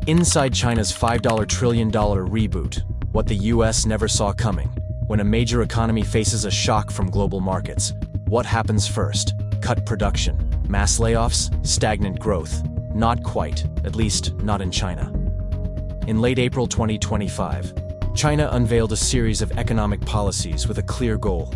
Inside China's $5 trillion reboot, what the US never saw coming. When a major economy faces a shock from global markets, what happens first? Cut production. Mass layoffs? Stagnant growth? Not quite, at least not in China. In late April 2025, China unveiled a series of economic policies with a clear goal: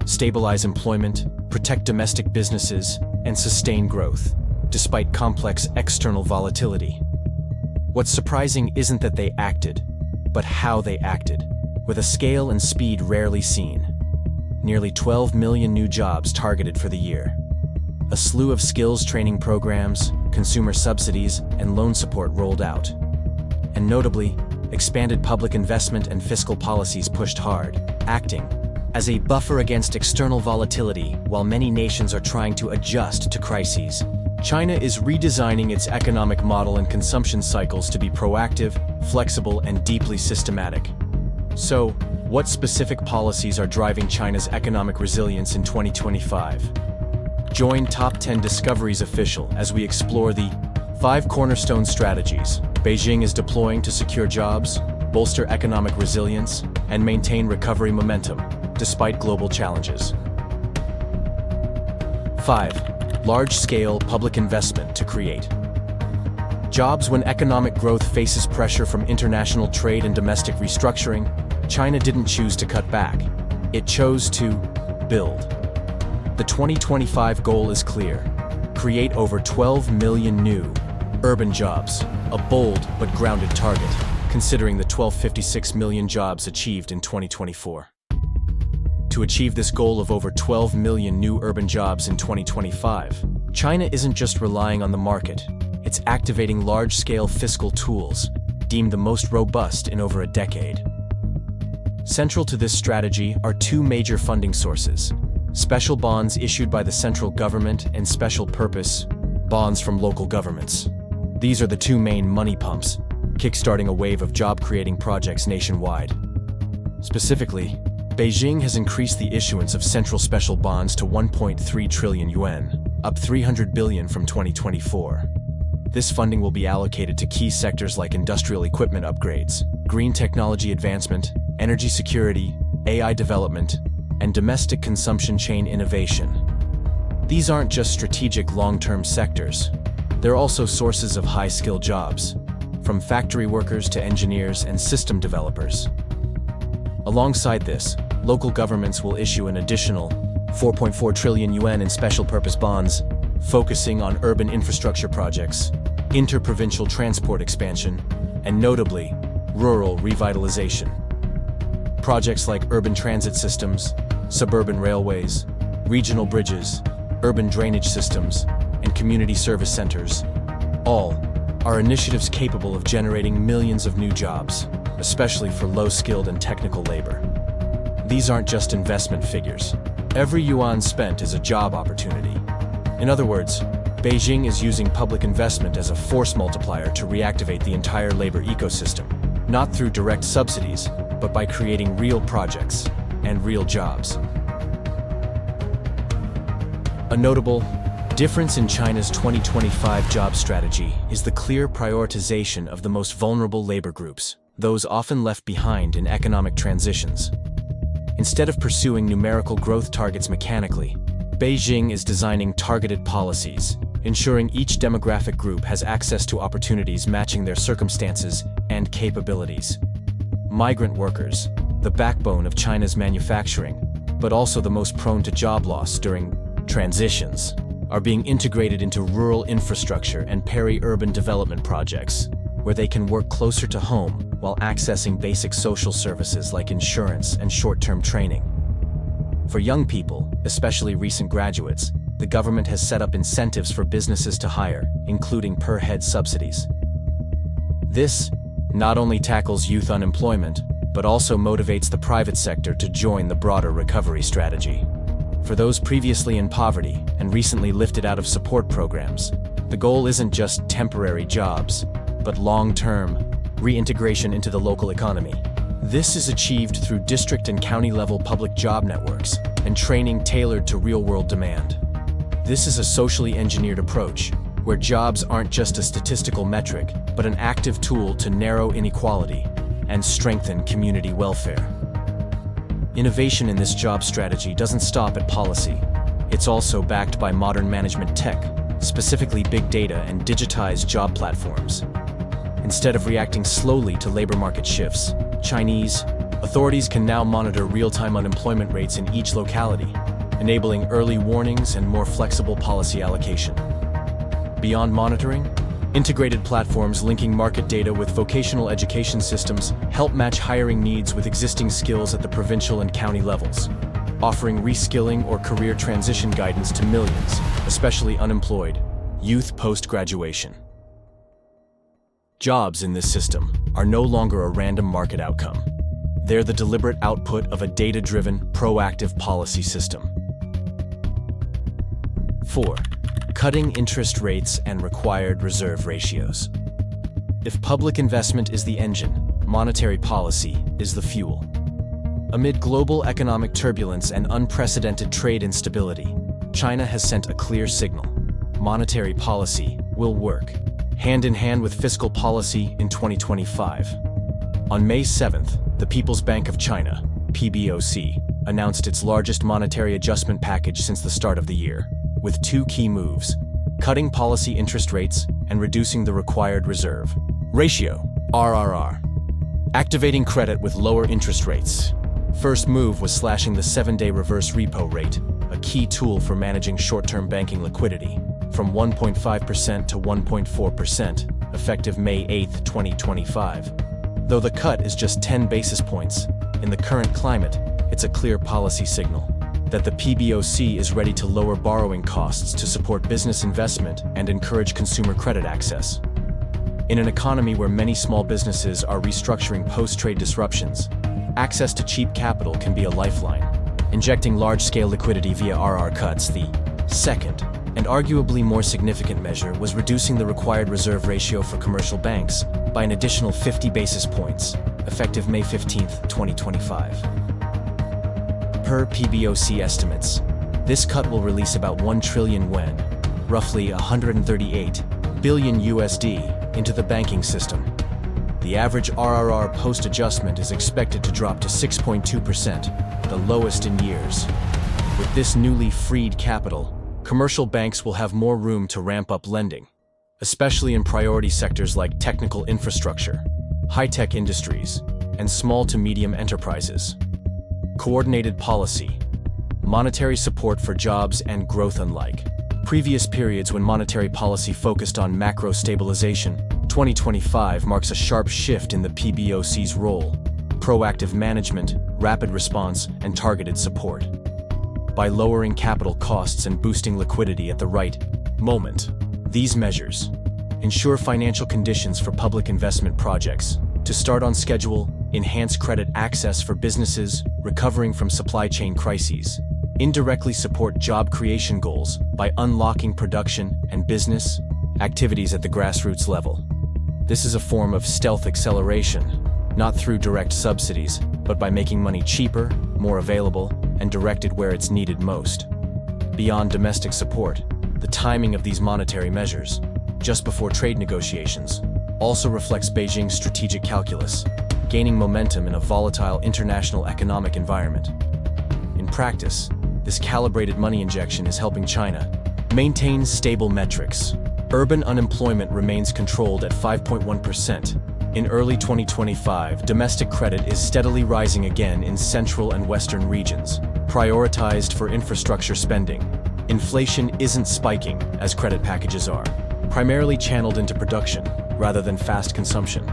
stabilize employment, protect domestic businesses, and sustain growth, despite complex external volatility. What's surprising isn't that they acted, but how they acted, with a scale and speed rarely seen. Nearly 12 million new jobs targeted for the year. A slew of skills training programs, consumer subsidies, and loan support rolled out. And notably, expanded public investment and fiscal policies pushed hard, acting as a buffer against external volatility while many nations are trying to adjust to crises. China is redesigning its economic model and consumption cycles to be proactive, flexible, and deeply systematic. So, what specific policies are driving China's economic resilience in 2025? Join Top 10 Discoveries Official as we explore the 5 cornerstone strategies Beijing is deploying to secure jobs, bolster economic resilience, and maintain recovery momentum, despite global challenges. 5. Large-scale public investment to create jobs. When economic growth faces pressure from international trade and domestic restructuring, China didn't choose to cut back. It chose to build. The 2025 goal is clear: create over 12 million new urban jobs, a bold but grounded target, considering the 1256 million jobs achieved in 2024. To achieve this goal of over 12 million new urban jobs in 2025, China isn't just relying on the market, it's activating large-scale fiscal tools, deemed the most robust in over a decade. Central to this strategy are 2 major funding sources: special bonds issued by the central government and special-purpose bonds from local governments. These are the 2 main money pumps, kickstarting a wave of job-creating projects nationwide. Specifically, Beijing has increased the issuance of central special bonds to 1.3 trillion yuan, up 300 billion from 2024. This funding will be allocated to key sectors like industrial equipment upgrades, green technology advancement, energy security, AI development, and domestic consumption chain innovation. These aren't just strategic long-term sectors. They're also sources of high-skilled jobs, from factory workers to engineers and system developers. Alongside this, local governments will issue an additional 4.4 trillion yuan in special-purpose bonds, focusing on urban infrastructure projects, inter-provincial transport expansion, and notably, rural revitalization. Projects like urban transit systems, suburban railways, regional bridges, urban drainage systems, and community service centers, all are initiatives capable of generating millions of new jobs, especially for low-skilled and technical labor. These aren't just investment figures. Every yuan spent is a job opportunity. In other words, Beijing is using public investment as a force multiplier to reactivate the entire labor ecosystem, not through direct subsidies, but by creating real projects and real jobs. A notable difference in China's 2025 job strategy is the clear prioritization of the most vulnerable labor groups, those often left behind in economic transitions. Instead of pursuing numerical growth targets mechanically, Beijing is designing targeted policies, ensuring each demographic group has access to opportunities matching their circumstances and capabilities. Migrant workers, the backbone of China's manufacturing, but also the most prone to job loss during transitions, are being integrated into rural infrastructure and peri-urban development projects, where they can work closer to home while accessing basic social services like insurance and short-term training. For young people, especially recent graduates, the government has set up incentives for businesses to hire, including per-head subsidies. This not only tackles youth unemployment, but also motivates the private sector to join the broader recovery strategy. For those previously in poverty and recently lifted out of support programs, the goal isn't just temporary jobs, but long-term reintegration into the local economy. This is achieved through district and county-level public job networks and training tailored to real-world demand. This is a socially engineered approach, where jobs aren't just a statistical metric, but an active tool to narrow inequality and strengthen community welfare. Innovation in this job strategy doesn't stop at policy. It's also backed by modern management tech, specifically big data and digitized job platforms. Instead of reacting slowly to labor market shifts, Chinese authorities can now monitor real-time unemployment rates in each locality, enabling early warnings and more flexible policy allocation. Beyond monitoring, integrated platforms linking market data with vocational education systems help match hiring needs with existing skills at the provincial and county levels, offering reskilling or career transition guidance to millions, especially unemployed youth post-graduation. Jobs in this system are no longer a random market outcome. They're the deliberate output of a data-driven, proactive policy system. 4. Cutting interest rates and required reserve ratios. If public investment is the engine, monetary policy is the fuel. Amid global economic turbulence and unprecedented trade instability, China has sent a clear signal. Monetary policy will work, hand in hand with fiscal policy in 2025. On May 7th, the People's Bank of China, PBOC, announced its largest monetary adjustment package since the start of the year, with two key moves: cutting policy interest rates and reducing the required reserve ratio, RRR. Activating credit with lower interest rates. First move was slashing the 7-day reverse repo rate, a key tool for managing short-term banking liquidity, from 1.5% to 1.4%, effective May 8, 2025. Though the cut is just 10 basis points, in the current climate, it's a clear policy signal that the PBOC is ready to lower borrowing costs to support business investment and encourage consumer credit access. In an economy where many small businesses are restructuring post-trade disruptions, access to cheap capital can be a lifeline. Injecting large-scale liquidity via RR cuts. The second, and arguably more significant measure, was reducing the required reserve ratio for commercial banks by an additional 50 basis points, effective May 15, 2025. Per PBOC estimates, this cut will release about 1 trillion yuan, roughly 138 billion USD, into the banking system. The average RRR post-adjustment is expected to drop to 6.2%, the lowest in years. With this newly freed capital, commercial banks will have more room to ramp up lending, especially in priority sectors like technical infrastructure, high-tech industries, and small to medium enterprises. Coordinated policy. Monetary support for jobs and growth. Unlike previous periods when monetary policy focused on macro stabilization, 2025 marks a sharp shift in the PBOC's role: proactive management, rapid response, and targeted support. By lowering capital costs and boosting liquidity at the right moment, these measures ensure financial conditions for public investment projects to start on schedule, enhance credit access for businesses recovering from supply chain crises, indirectly support job creation goals by unlocking production and business activities at the grassroots level. This is a form of stealth acceleration, not through direct subsidies, but by making money cheaper, more available, and directed where it's needed most. Beyond domestic support, the timing of these monetary measures, just before trade negotiations, also reflects Beijing's strategic calculus, gaining momentum in a volatile international economic environment. In practice, this calibrated money injection is helping China maintain stable metrics. Urban unemployment remains controlled at 5.1%. In early 2025, domestic credit is steadily rising again in central and western regions, prioritized for infrastructure spending. Inflation isn't spiking, as credit packages are, primarily channeled into production rather than fast consumption.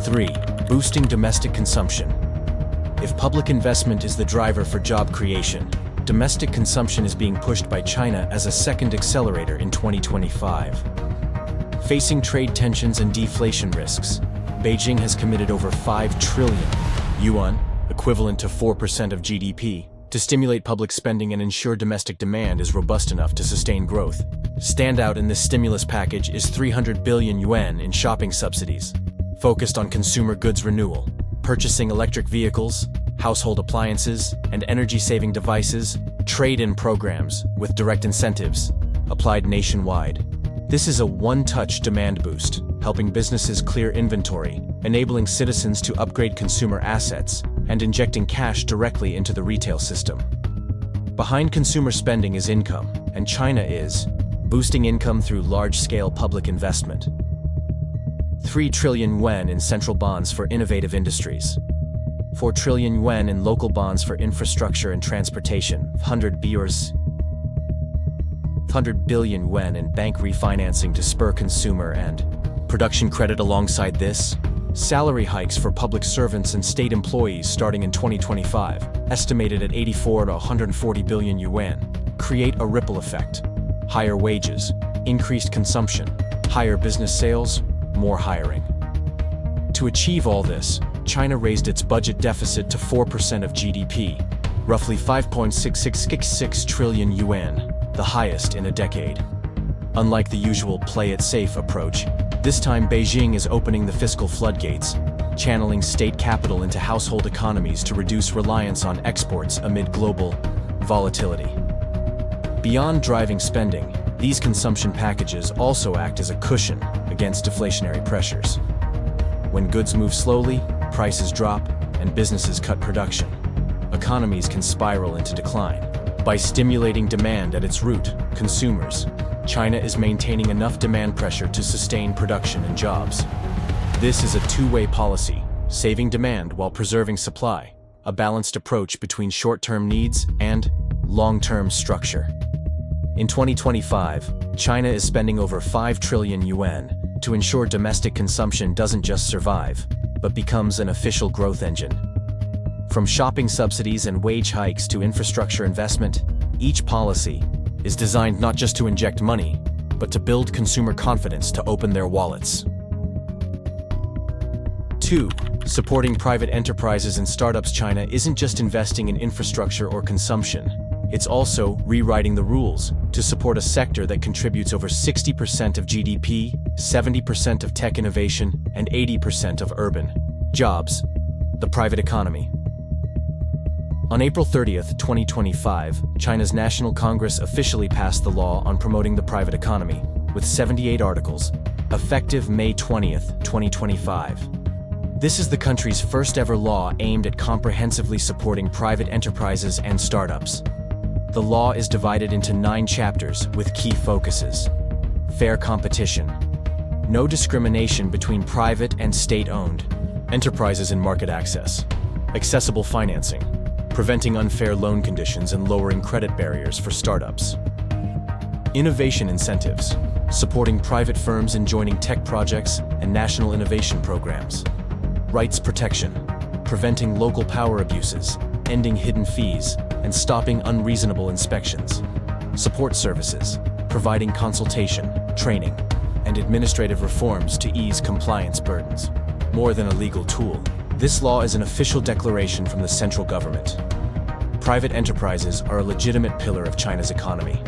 3. Boosting domestic consumption. If public investment is the driver for job creation, domestic consumption is being pushed by China as a second accelerator in 2025. Facing trade tensions and deflation risks, Beijing has committed over 5 trillion yuan, equivalent to 4% of GDP, to stimulate public spending and ensure domestic demand is robust enough to sustain growth. Standout in this stimulus package is 300 billion yuan in shopping subsidies, focused on consumer goods renewal, purchasing electric vehicles, household appliances, and energy-saving devices, trade-in programs with direct incentives, applied nationwide. This is a one-touch demand boost, helping businesses clear inventory, enabling citizens to upgrade consumer assets, and injecting cash directly into the retail system. Behind consumer spending is income, and China is boosting income through large-scale public investment. 3 trillion yuan in central bonds for innovative industries. 4 trillion yuan in local bonds for infrastructure and transportation. 100 billion yuan in bank refinancing to spur consumer and production credit. Alongside this, salary hikes for public servants and state employees starting in 2025, estimated at 84 to 140 billion yuan, create a ripple effect. Higher wages, increased consumption, higher business sales, more hiring. To achieve all this, China raised its budget deficit to 4% of GDP, roughly 5.666 trillion yuan, the highest in a decade. Unlike the usual play-it-safe approach, this time Beijing is opening the fiscal floodgates, channeling state capital into household economies to reduce reliance on exports amid global volatility. Beyond driving spending, these consumption packages also act as a cushion against deflationary pressures. When goods move slowly, prices drop, and businesses cut production, economies can spiral into decline. By stimulating demand at its root, consumers, China is maintaining enough demand pressure to sustain production and jobs. This is a two-way policy, saving demand while preserving supply, a balanced approach between short-term needs and long-term structure. In 2025, China is spending over 5 trillion yuan to ensure domestic consumption doesn't just survive, but becomes an official growth engine. From shopping subsidies and wage hikes to infrastructure investment, each policy is designed not just to inject money, but to build consumer confidence to open their wallets. 2. Supporting private enterprises and startups. China isn't just investing in infrastructure or consumption, it's also rewriting the rules to support a sector that contributes over 60% of GDP, 70% of tech innovation, and 80% of urban jobs, the private economy. On April 30th, 2025, China's National Congress officially passed the law on promoting the private economy, with 78 articles, effective May 20th, 2025. This is the country's first ever law aimed at comprehensively supporting private enterprises and startups. The law is divided into 9 chapters with key focuses. Fair competition. No discrimination between private and state-owned enterprises in market access. Accessible financing. Preventing unfair loan conditions and lowering credit barriers for startups. Innovation incentives. Supporting private firms in joining tech projects and national innovation programs. Rights protection. Preventing local power abuses, ending hidden fees, and stopping unreasonable inspections. Support services. Providing consultation, training, and administrative reforms to ease compliance burdens. More than a legal tool, this law is an official declaration from the central government. Private enterprises are a legitimate pillar of China's economy.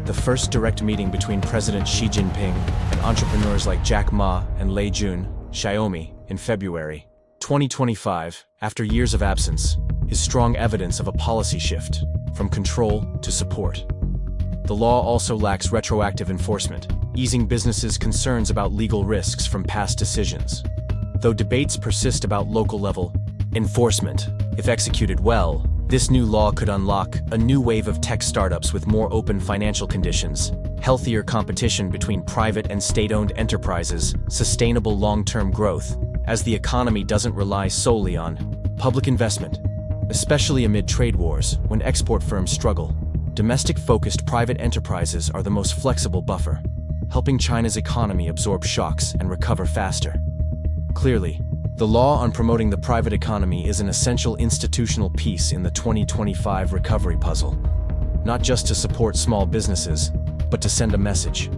The first direct meeting between President Xi Jinping and entrepreneurs like Jack Ma and Lei Jun, Xiaomi, in February 2025, after years of absence, is strong evidence of a policy shift from control to support. The law also lacks retroactive enforcement, easing businesses' concerns about legal risks from past decisions. Though debates persist about local-level enforcement, if executed well, this new law could unlock a new wave of tech startups with more open financial conditions, healthier competition between private and state-owned enterprises, sustainable long-term growth, as the economy doesn't rely solely on public investment. Especially amid trade wars, when export firms struggle, domestic-focused private enterprises are the most flexible buffer, helping China's economy absorb shocks and recover faster. Clearly, the law on promoting the private economy is an essential institutional piece in the 2025 recovery puzzle, not just to support small businesses, but to send a message.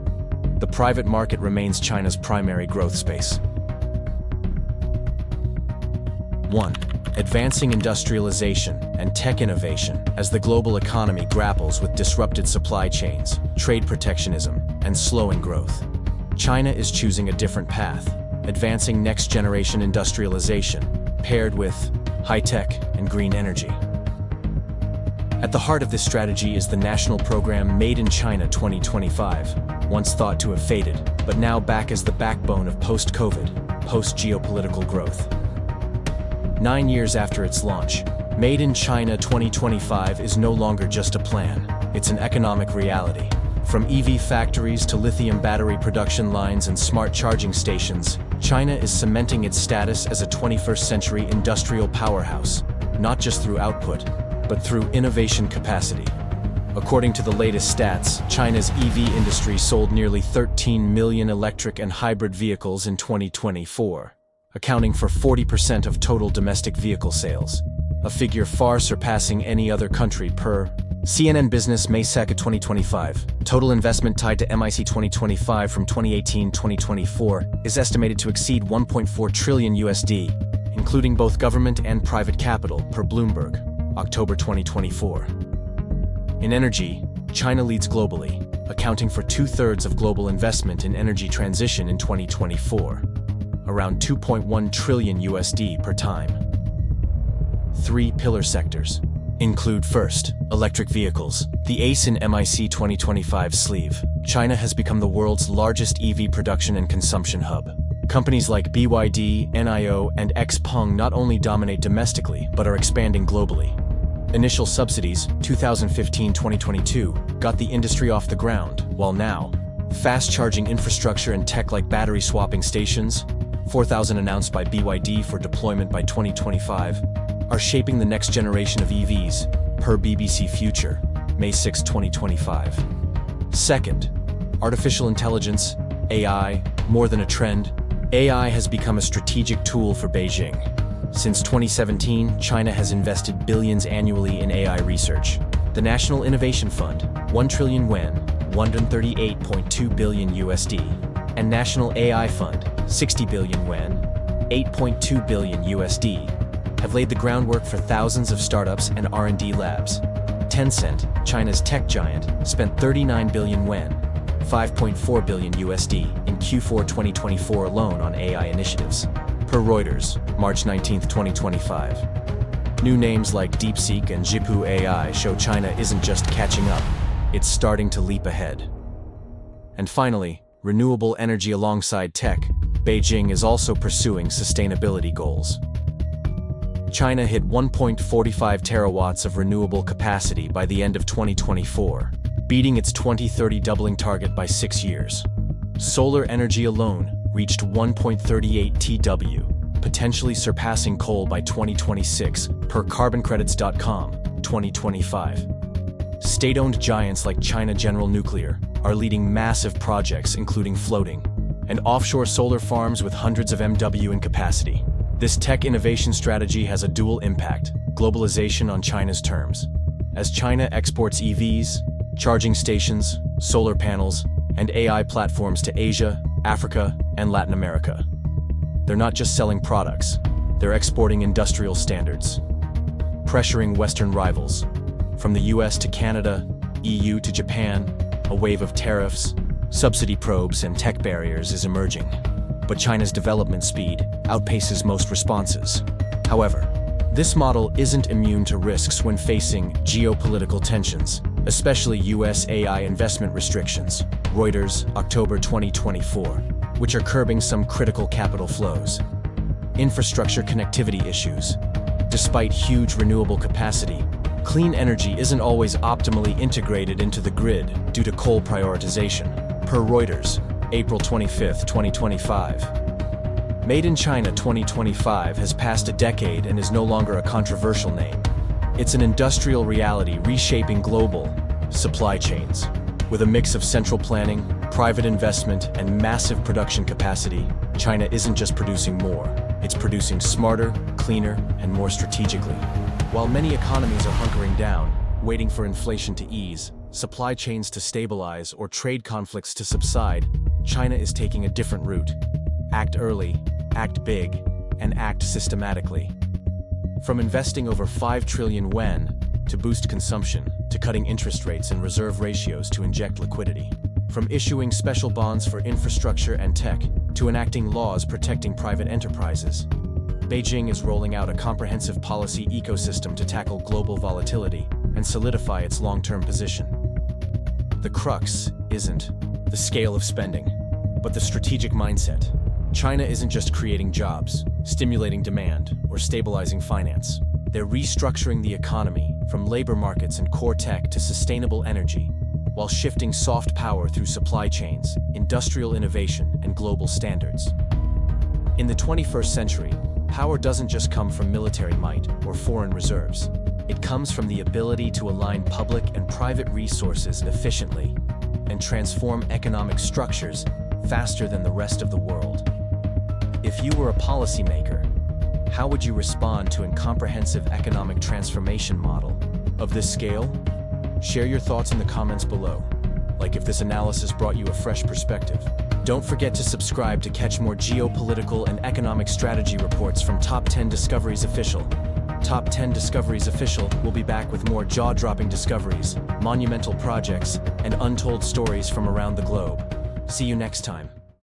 The private market remains China's primary growth space. 1. Advancing industrialization and tech innovation as the global economy grapples with disrupted supply chains, trade protectionism, and slowing growth. China is choosing a different path, advancing next-generation industrialization, paired with high-tech and green energy. At the heart of this strategy is the national program Made in China 2025, once thought to have faded, but now back as the backbone of post-COVID, post-geopolitical growth. 9 years after its launch, Made in China 2025 is no longer just a plan, it's an economic reality. From EV factories to lithium battery production lines and smart charging stations, China is cementing its status as a 21st century industrial powerhouse, not just through output, but through innovation capacity. According to the latest stats, China's EV industry sold nearly 13 million electric and hybrid vehicles in 2024, accounting for 40% of total domestic vehicle sales, a figure far surpassing any other country per CNN Business May 2, 2025. Total investment tied to MIC 2025 from 2018-2024 is estimated to exceed $1.4 trillion USD, including both government and private capital, per Bloomberg, October 2024. In energy, China leads globally, accounting for 2/3 of global investment in energy transition in 2024, around $2.1 trillion USD per time. 3 pillar sectors include: first, electric vehicles, the ace in MIC 2025 sleeve. China has become the world's largest EV production and consumption hub. Companies like BYD, NIO, and XPeng not only dominate domestically, but are expanding globally. Initial subsidies, 2015-2022, got the industry off the ground, while now, fast-charging infrastructure and tech like battery swapping stations, 4,000 announced by BYD for deployment by 2025, are shaping the next generation of EVs, per BBC Future, May 6, 2025. Second, artificial intelligence, AI, more than a trend, AI has become a strategic tool for Beijing. Since 2017, China has invested billions annually in AI research. The National Innovation Fund, 1 trillion yuan, 138.2 billion USD, and National AI Fund, 60 billion yuan, 8.2 billion USD, have laid the groundwork for thousands of startups and R&D labs. Tencent, China's tech giant, spent 39 billion yuan, 5.4 billion USD, in Q4 2024 alone on AI initiatives. Per Reuters, March 19, 2025. New names like DeepSeek and Zhipu AI show China isn't just catching up, it's starting to leap ahead. And finally, renewable energy alongside tech, Beijing is also pursuing sustainability goals. China hit 1.45 terawatts of renewable capacity by the end of 2024, beating its 2030 doubling target by 6 years. Solar energy alone reached 1.38 TW, potentially surpassing coal by 2026, per carboncredits.com, 2025. State-owned giants like China General Nuclear are leading massive projects including floating and offshore solar farms with hundreds of MW in capacity. This tech innovation strategy has a dual impact: globalization on China's terms. As China exports EVs, charging stations, solar panels, and AI platforms to Asia, Africa, and Latin America. They're not just selling products, they're exporting industrial standards, pressuring Western rivals. From the US to Canada, EU to Japan, a wave of tariffs, subsidy probes, and tech barriers is emerging. But China's development speed outpaces most responses. However, this model isn't immune to risks when facing geopolitical tensions, especially US AI investment restrictions, Reuters, October 2024, which are curbing some critical capital flows. Infrastructure connectivity issues. Despite huge renewable capacity, clean energy isn't always optimally integrated into the grid due to coal prioritization, per Reuters, April 25, 2025. Made in China 2025 has passed a decade and is no longer a controversial name. It's an industrial reality reshaping global supply chains. With a mix of central planning, private investment, and massive production capacity, China isn't just producing more, it's producing smarter, cleaner, and more strategically. While many economies are hunkering down, waiting for inflation to ease, supply chains to stabilize, or trade conflicts to subside, China is taking a different route. Act early, act big, and act systematically. From investing over 5 trillion yuan to boost consumption, to cutting interest rates and reserve ratios to inject liquidity. From issuing special bonds for infrastructure and tech, to enacting laws protecting private enterprises, Beijing is rolling out a comprehensive policy ecosystem to tackle global volatility and solidify its long-term position. The crux isn't the scale of spending, but the strategic mindset. China isn't just creating jobs, stimulating demand, or stabilizing finance. They're restructuring the economy from labor markets and core tech to sustainable energy, while shifting soft power through supply chains, industrial innovation, and global standards. In the 21st century, power doesn't just come from military might or foreign reserves. It comes from the ability to align public and private resources efficiently and transform economic structures faster than the rest of the world. If you were a policymaker, how would you respond to a comprehensive economic transformation model of this scale? Share your thoughts in the comments below, like if this analysis brought you a fresh perspective. Don't forget to subscribe to catch more geopolitical and economic strategy reports from Top 10 Discoveries Official. Top 10 Discoveries Official will be back with more jaw-dropping discoveries, monumental projects, and untold stories from around the globe. See you next time.